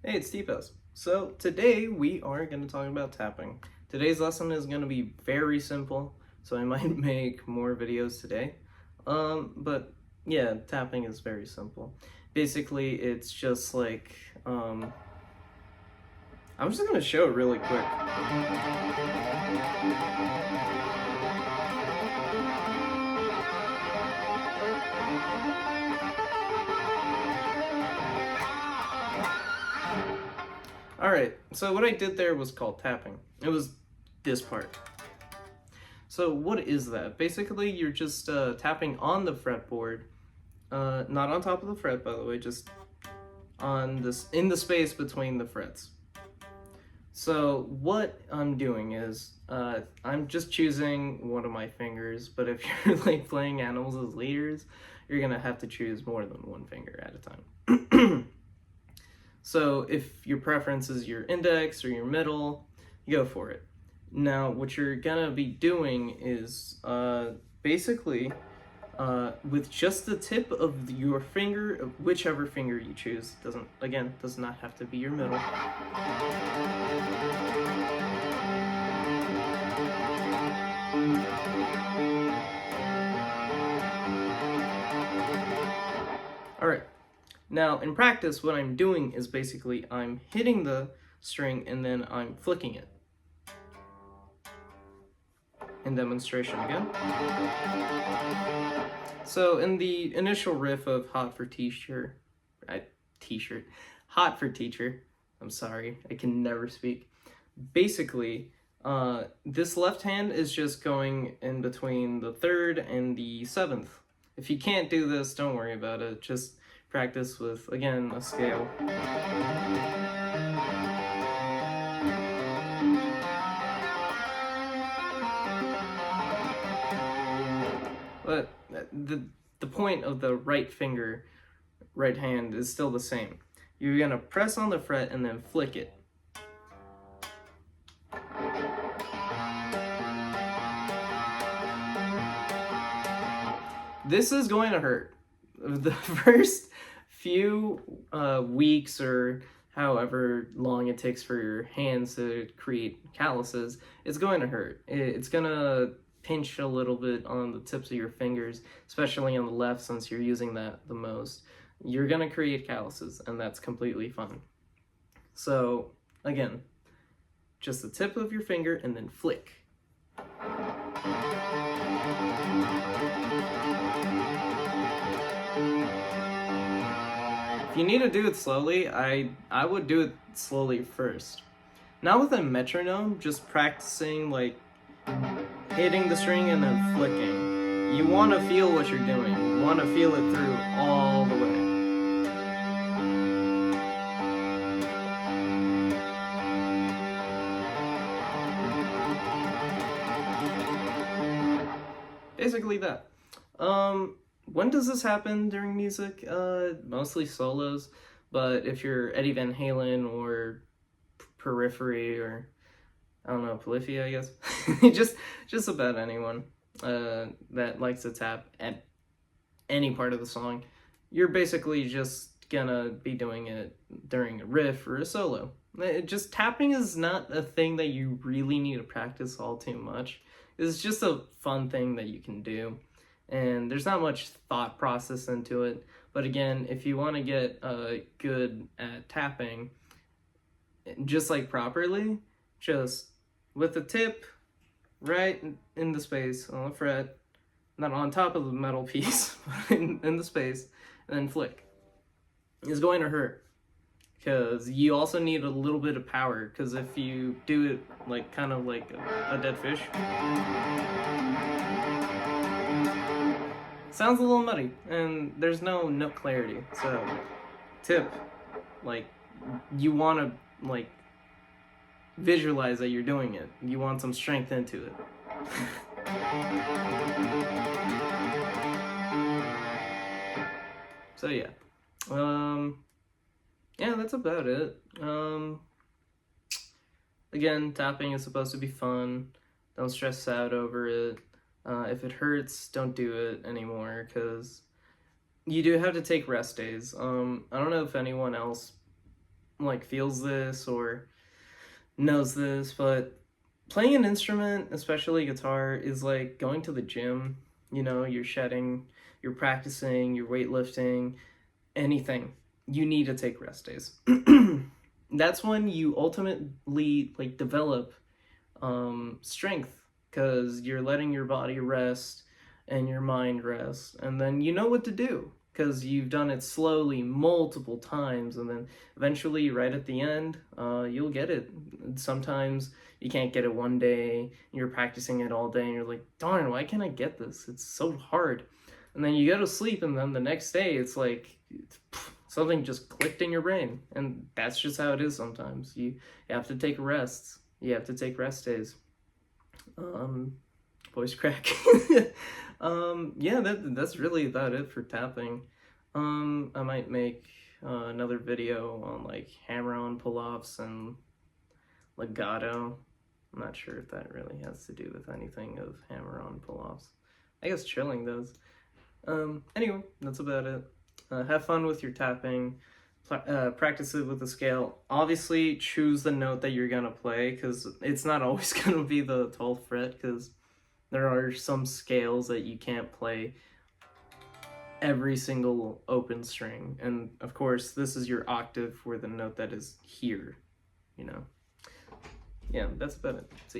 Hey, it's T-Pose. So today we are going to talk about tapping. Today's lesson is going to be very simple, so I might make more videos today. But yeah, tapping is very simple. Basically, it's just like, I'm just going to show it really quick. Alright, so what I did there was called tapping. It was this part. So what is that? Basically, you're just tapping on the fretboard, not on top of the fret, by the way, just on this, in the space between the frets. So what I'm doing is, I'm just choosing one of my fingers, but if you're like playing animals as leaders, you're gonna have to choose more than one finger at a time. So if your preference is your index or your middle, you go for it. Now, what you're gonna be doing is basically with just the tip of your finger, whichever finger you choose, does not have to be your middle. All right. Now, in practice, what I'm doing is basically I'm hitting the string and then I'm flicking it. In demonstration again. So in the initial riff of Hot for Teacher, Hot for Teacher, I'm sorry, I can never speak. Basically, this left hand is just going in between the 3rd and the 7th. If you can't do this, don't worry about it. Just practice with, again, a scale. But the point of the right hand is still the same. You're gonna press on the fret and then flick it. This is going to hurt. The first few weeks or however long it takes for your hands to create calluses, it's going to hurt. It's gonna pinch a little bit on the tips of your fingers, especially on the left since you're using that the most. You're gonna create calluses, and that's completely fine. So again, just the tip of your finger and then flick. If you need to do it slowly, I would do it slowly first. Not with a metronome, just practicing like hitting the string and then flicking. You want to feel what you're doing. You want to feel it through all the way. Basically that. When does this happen during music? Mostly solos, but if you're Eddie Van Halen or Periphery or I don't know, Polyphia, I guess. just about anyone that likes to tap at any part of the song, you're basically just gonna be doing it during a riff or a solo. Just tapping is not a thing that you really need to practice all too much. It's just a fun thing that you can do, and there's not much thought process into it. But again, if you want to get good at tapping, just like properly, just with the tip right in the space on the fret, not on top of the metal piece, but in the space, and then flick. It's going to hurt because you also need a little bit of power, because if you do it like kind of like a dead fish, sounds a little muddy and there's no note clarity. So tip, like, you want to like visualize that you're doing it. You want some strength into it. So yeah. Yeah, that's about it. Again, tapping is supposed to be fun. Don't stress out over it. If it hurts, don't do it anymore, because you do have to take rest days. I don't know if anyone else like feels this or knows this, but playing an instrument, especially guitar, is like going to the gym. You know, you're shedding, you're practicing, you're weightlifting, anything. You need to take rest days. That's when you ultimately like develop strength, because you're letting your body rest and your mind rest, and then you know what to do because you've done it slowly multiple times, and then eventually right at the end you'll get it. Sometimes you can't get it one day, you're practicing it all day and you're like, darn, why can't I get this, it's so hard. And then you go to sleep, and then the next day it's like something just clicked in your brain. And that's just how it is sometimes. You have to take rests, you have to take rest days. Voice crack. Yeah, that's really about it for tapping. I might make another video on like hammer-on pull-offs and legato. I'm not sure if that really has to do with anything of hammer-on pull-offs. I guess trilling does. Anyway, that's about it. Have fun with your tapping. Practice it with the scale. Obviously, choose the note that you're gonna play, because it's not always gonna be the 12th fret, because there are some scales that you can't play every single open string. And of course, this is your octave for the note that is here, you know. Yeah, that's about it. See ya.